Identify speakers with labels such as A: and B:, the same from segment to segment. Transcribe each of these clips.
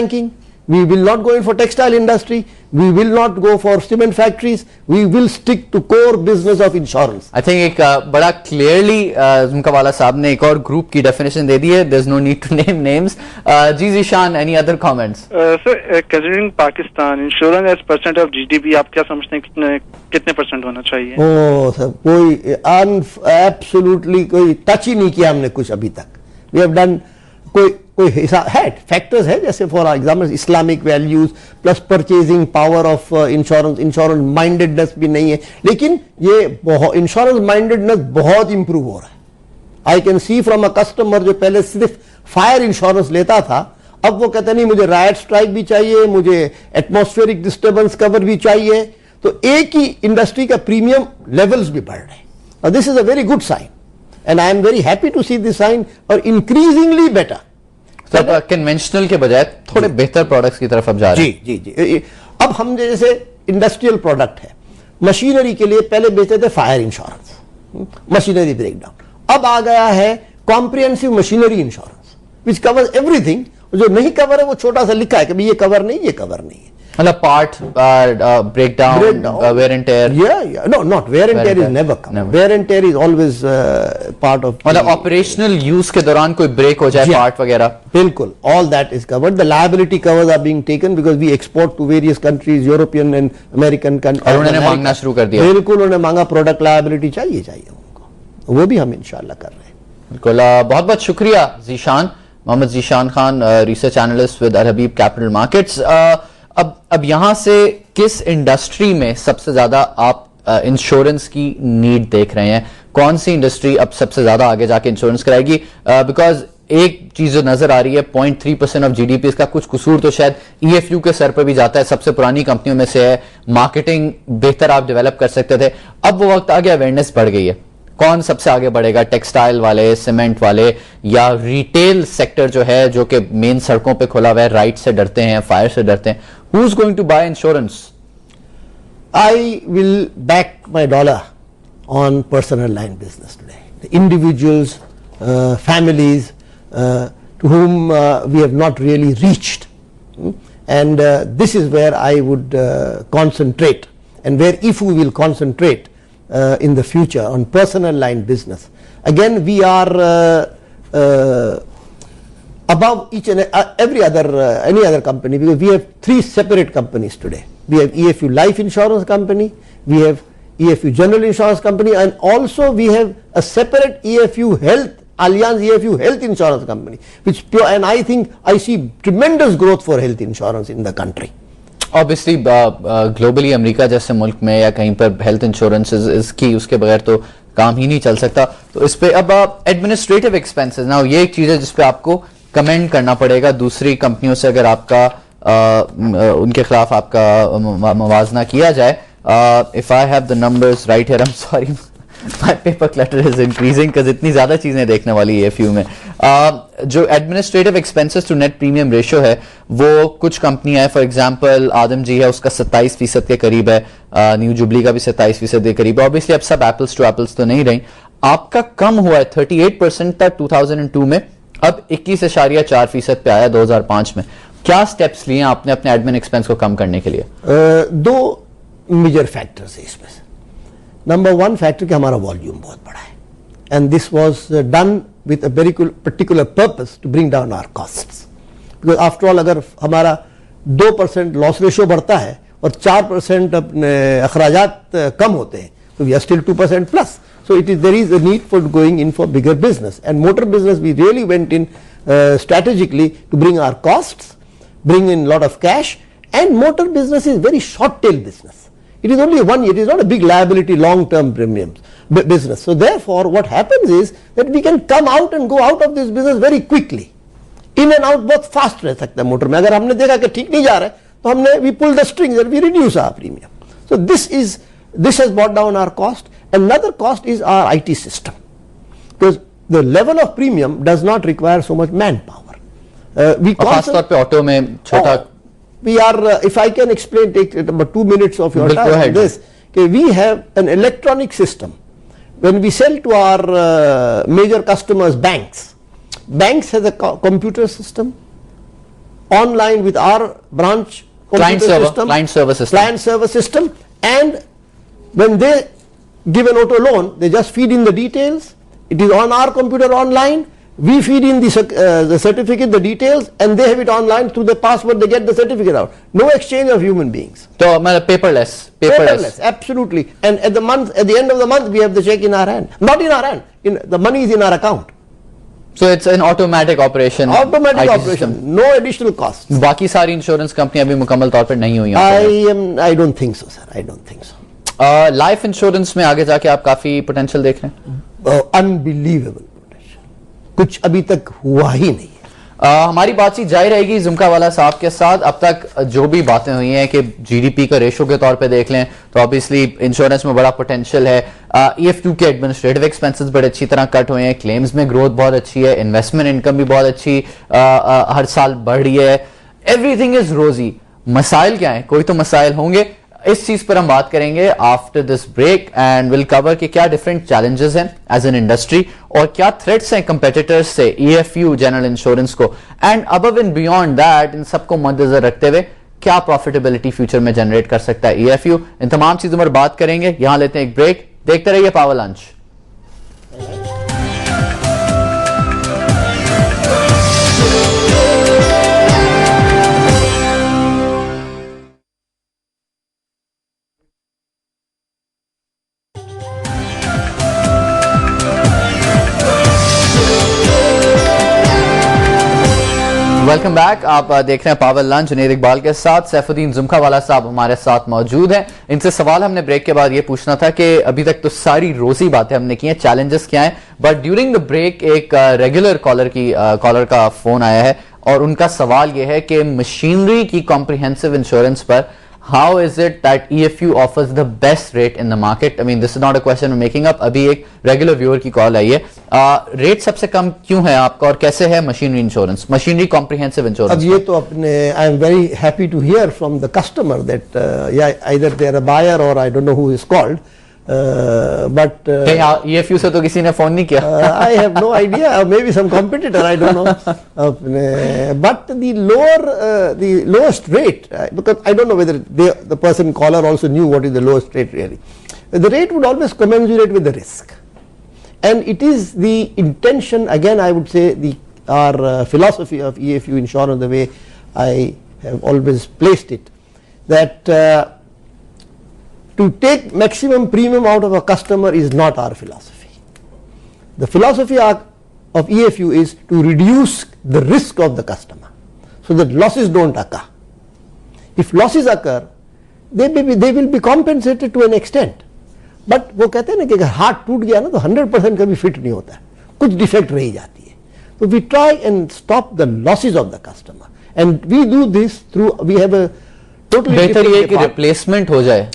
A: banking. We will not go in for textile industry. We will not go for cement factories. We will stick to core business of insurance.
B: I think एक बड़ा clearly झुमकावाला साहब ने एक और group की definition दे दी है. There's no need to name names. Ji Zishan, any other comments?
C: Sir, considering Pakistan, insurance as percent of GDP, आप क्या समझते हैं कितने परसेंट होना चाहिए?
A: Oh, sir, कोई absolutely कोई touch ही नहीं किया हमने कुछ अभी तक. We have done कोई हिसाब है, फैक्टर्स है, जैसे for example Islamic values plus purchasing power of insurance mindedness भी नहीं है, लेकिन ये इंश्योरेंस माइंडेडनेस बहुत इंप्रूव हो रहा है. I can see from a customer जो पहले सिर्फ फायर इंश्योरेंस लेता था, अब वो कहते नहीं मुझे रायट स्ट्राइक भी चाहिए, मुझे एटमॉस्फेरिक डिस्टर्बेंस कवर भी चाहिए. तो एक ही इंडस्ट्री का प्रीमियम लेवल्स भी बढ़ रहे हैं. This is a very good sign and I am very happy to see this sign और इंक्रीजिंगली बेटर.
B: तो कन्वेंशनल के बजाय थोड़े बेहतर प्रोडक्ट्स की तरफ अब जा रहे हैं.
A: जी. अब हम जैसे इंडस्ट्रियल प्रोडक्ट है, मशीनरी के लिए पहले बेचते थे फायर इंश्योरेंस, मशीनरी ब्रेकडाउन. अब आ गया है comprehensive machinery insurance which covers everything. जो नहीं कवर है वो छोटा सा लिखा है कि ये कवर नहीं, ये कवर नहीं है.
B: मतलब part breakdown, wear and tear.
A: Yeah. No, not wear and tear is never covered. Wear and tear is always part of.
B: मतलब operational use के दौरान कोई break हो जाए part वगैरह.
A: बिल्कुल, all that is covered. The liability covers are being taken because we export to various countries, European and American countries.
B: और उन्होंने मांगना शुरू कर दिया.
A: बिल्कुल, उन्होंने मांगा product liability चाहिए उनको. वो भी हम इंशाल्लाह कर रहे हैं.
B: बिल्कुल, बहुत बहुत शुक्रिया Zeeshan, Mohammad Zeeshan Khan, research analyst with Al Habib capital markets. अब यहां से किस इंडस्ट्री में सबसे ज्यादा आप इंश्योरेंस की नीड देख रहे हैं? कौन सी इंडस्ट्री अब सबसे ज्यादा आगे जाके इंश्योरेंस कराएगी? बिकॉज एक चीज जो नजर आ रही है 0.3% ऑफ जीडीपी, इसका कुछ कसूर तो शायद ईएफयू के सर पर भी जाता है. सबसे पुरानी कंपनियों में से है, मार्केटिंग बेहतर आप डेवलप कर सकते थे. अब वो वक्त आ गया, अवेयरनेस बढ़ गई है. कौन सबसे आगे बढ़ेगा? टेक्सटाइल वाले, सीमेंट वाले, या रिटेल सेक्टर जो है, जो कि मेन सड़कों पे खुला हुआ है, राइट से डरते हैं, फायर से डरते हैं? Who is going to buy insurance?
A: I will back my dollar on personal line business today. The individuals, families to whom we have not really reached, and this is where I would concentrate, and where IFU will concentrate in the future on personal line business. Again, we are above each and every other any other company, because we have three separate companies today. We have EFU Life Insurance Company, we have EFU General Insurance Company, and also we have a separate EFU Health, Allianz EFU Health Insurance Company, which pure, and I think I see tremendous growth for health insurance in the country.
B: Obviously globally America जैसे मुल्क में या कहीं पर health insurance इसकी उसके बगैर तो काम ही नहीं चल सकता. तो इस पे अब एडमिनिस्ट्रेटिव एक्सपेंसेस, ना ये एक चीज है जिसपे आपको कमेंट करना पड़ेगा दूसरी कंपनियों से अगर आपका उनके खिलाफ आपका मवाजना किया जाए. If I have the numbers right here, I am sorry my paper clutter is increasing because इतनी ज्यादा चीजें देखने वाली है फ्यू में. जो administrative expenses to net premium ratio है, वो कुछ कंपनियां है, फॉर एग्जांपल आदम जी है, उसका 27% के करीब है, न्यू जुबली का भी 27% के करीब है. ऑब्वियसली अब सब एप्पल्स टू एप्पल्स तो नहीं रही. आपका कम हुआ है, 38% था 2002 में, अब 21.4% पे आया 2005 में. क्या स्टेप्स लिए आपने अपने एडमिन एक्सपेंस को कम करने के लिए?
A: दो मेजर फैक्टर्स है इसमें. नंबर वन फैक्टर कि हमारा वॉल्यूम बहुत बड़ा है, and this was done with a very particular purpose to bring down our costs. Because after all अगर हमारा 2% लॉस रेशियो बढ़ता है और 4% अपने अखराजात कम होते हैं, तो we are still 2% plus. So there is a need for going in for bigger business, and motor business we really went in strategically to bring our costs, bring in lot of cash, and motor business is very short tail business. It is only one year, it is not a big liability long term premiums business. So therefore what happens is that we can come out and go out of this business very quickly. In and out बहुत fast रह सकता है motor में. अगर हमने देखा कि ठीक नहीं जा रहा है तो हमने we pull the strings and we reduce our premium. So this has brought down our cost. Another cost is our IT system, because the level of premium does not require so much manpower. We
B: खासतौर पे auto में छोटा
A: we are if I can explain, take about 2 minutes of your time on this. Okay, we have an electronic system. When we sell to our major customers, banks has a computer system, online with our branch
B: Client
A: computer
B: server,
A: system,
B: client server system.
A: client server system, and when they give an auto loan, they just feed in the details. It is on our computer online. We feed in the certificate, the details, and they have it online through the password. They get the certificate out. No exchange of human beings.
B: तो मतलब paperless.
A: Absolutely. And at the end of the month, we have the check in our hand. Not in our hand. The money is in our account.
B: So it's an automatic operation.
A: Automatic
B: IT
A: operation.
B: system.
A: No additional costs.
B: बाकी सारी insurance कंपनियां भी मुकम्मल तौर पर नहीं हुई हैं।
A: I don't think so, sir. I don't think so.
B: Life insurance में आगे जाके आप काफी पोटेंशियल देख रहे हैं।
A: Unbelievable potential. कुछ अभी तक हुआ ही नहीं है।
B: हमारी बातचीत जारी रहेगी जुमकावाला साहब के साथ। अब तक जो भी बातें हुई हैं कि जीडीपी का रेशो के तौर पे देख लें तो ऑब्वियसली इंश्योरेंस में बड़ा पोटेंशियल है। EF2 के एडमिनिस्ट्रेटिव एक्सपेंसेस बड़े अच्छी तरह कट हुए हैं, क्लेम्स में ग्रोथ बहुत अच्छी है, इन्वेस्टमेंट इनकम भी बहुत अच्छी हर साल बढ़ रही है। एवरीथिंग इज रोजी। मसाइल क्या है? कोई तो मसाइल होंगे। इस चीज पर हम बात करेंगे after this break and will cover कि क्या डिफरेंट चैलेंजेस हैं एज एन इंडस्ट्री और क्या थ्रेट्स हैं कंपेटिटर्स से EFU जनरल इंश्योरेंस को, and above and beyond that इन सबको मद्देनजर रखते हुए क्या प्रॉफिटेबिलिटी फ्यूचर में जनरेट कर सकता है EFU। इन तमाम चीजों पर बात करेंगे। यहां लेते हैं एक ब्रेक, देखते रहिए पावर लंच। Welcome back. आप देख रहे हैं पावर लंच जुनैद इकबाल के साथ। सैफुद्दीन जुमकावाला साहब हमारे साथ मौजूद हैं। इनसे सवाल हमने ब्रेक के बाद ये पूछना था कि अभी तक तो सारी रोजी बातें हमने की हैं, चैलेंजेस क्या हैं, बट ड्यूरिंग द ब्रेक एक रेगुलर कॉलर का फोन आया है और उनका सवाल यह है कि मशीनरी की कॉम्प्रिहेंसिव इंश्योरेंस पर how is it that EFU offers the best rate in the market? I mean, this is not a question I'm making up. अभी एक रेगुलर व्यूअर की कॉल आई है। रेट सबसे कम क्यों है आपका और कैसे है machinery insurance, machinery comprehensive insurance?
A: अब ये तो अपने I am very happy to hear from the customer that either they are a buyer or I don't know who is called but
B: EFU से तो किसी ने फोन नहीं किया।
A: I have no idea, maybe some competitor, I don't know. But the lowest rate, because I don't know whether the person caller also knew what is the lowest rate really. The rate would always commensurate with the risk, and it is the intention. Again, I would say our philosophy of EFU insurance, the way I have always placed it, that to take maximum premium out of a customer is not our philosophy. The philosophy of EFU is to reduce the risk of the customer so that losses don't occur. If losses occur, they will be compensated to an extent. But वो कहते हैं ना कि अगर हाथ टूट गया ना तो 100% कभी फिट नहीं होता है, कुछ डिफेक्ट रह जाती है। So we try and stop the losses of the customer, and we do this through, we have a totally
B: बेहतर
A: different
B: ये कि
A: department.
B: रिप्लेसमेंट हो जाए।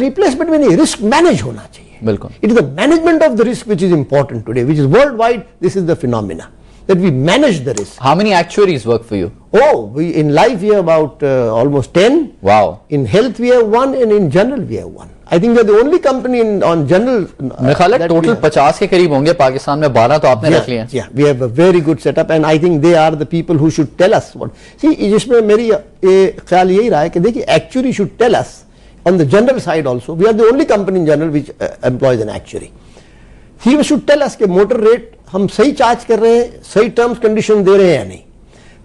A: Replacement में नहीं, रिस्क मैनेज होना चाहिए।
B: बिल्कुल।
A: It is the management of the risk which is important today, which is worldwide. This is the phenomena that we manage the risk.
B: How many actuaries work for you?
A: Oh, in life we have about almost 10.
B: Wow.
A: In health we have 1, and in general we have 1. I think we are the only company on general.
B: मेरे ख्याल है total 50 के करीब होंगे, पाकिस्तान में 12 तो आपने रख लिए हैं।
A: Yeah, we have a very good setup, and I think they are the people who should tell us what. See, जिसमें मेरी ख्याल यही रहा है कि देखिए actuary should tell us on the general side also. We are the only company in general which employs an actuary. He should tell us कि motor rate हम सही चार्ज कर रहे हैं, सही टर्म्स कंडीशन दे रहे हैं या नहीं।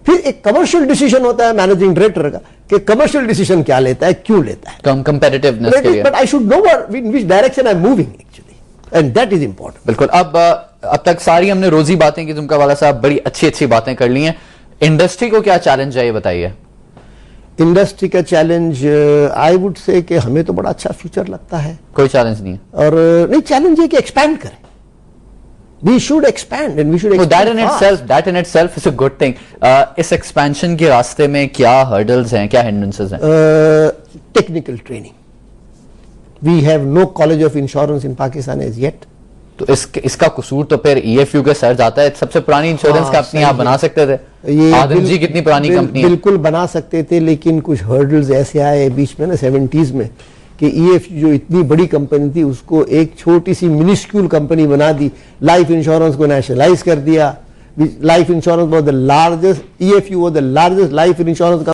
A: फिर एक कमर्शियल डिसीजन होता है मैनेजिंग डायरेक्टर का कि कमर्शियल डिसीजन क्या लेता है, क्यों लेता है,
B: कंपेटिटिवनेस के लिए।
A: But I should know in which direction I am moving actually, and that is important.
B: बिल्कुल। अब तक सारी हमने रोजी बातें की, जुमकावाला साहब बड़ी अच्छी बातें कर ली हैं। इंडस्ट्री को क्या चैलेंज है ये बताइए।
A: इंडस्ट्री का चैलेंज आई वुड से कि हमें तो बड़ा अच्छा फ्यूचर लगता है।
B: कोई चैलेंज नहीं है।
A: और नहीं, चैलेंज है कि एक्सपैंड करें। We should expand, and we should expand
B: that in itself is a good thing. इस expansion के रास्ते में क्या hurdles हैं, क्या hindrances हैं?
A: Technical training. We have no college of insurance in Pakistan as yet.
B: तो इसका कसूर तो फिर EFU के सर जाता है। सबसे पुरानी इंश्योरेंस कंपनी आप बना सकते थे।
A: ये
B: आदम जी कितनी पुरानी कंपनी है।
A: बिल्कुल बना सकते थे, लेकिन कुछ hurdles ऐसे आए बीच में ना 70s में कि EFU जो इतनी बड़ी कंपनी थी उसको एक छोटी सी मिनिस्क्यूल कंपनी बना दी, लाइफ इंश्योरेंस को नेशनलाइज कर दिया, which life insurance was the largest, EFU was the largest life insurance company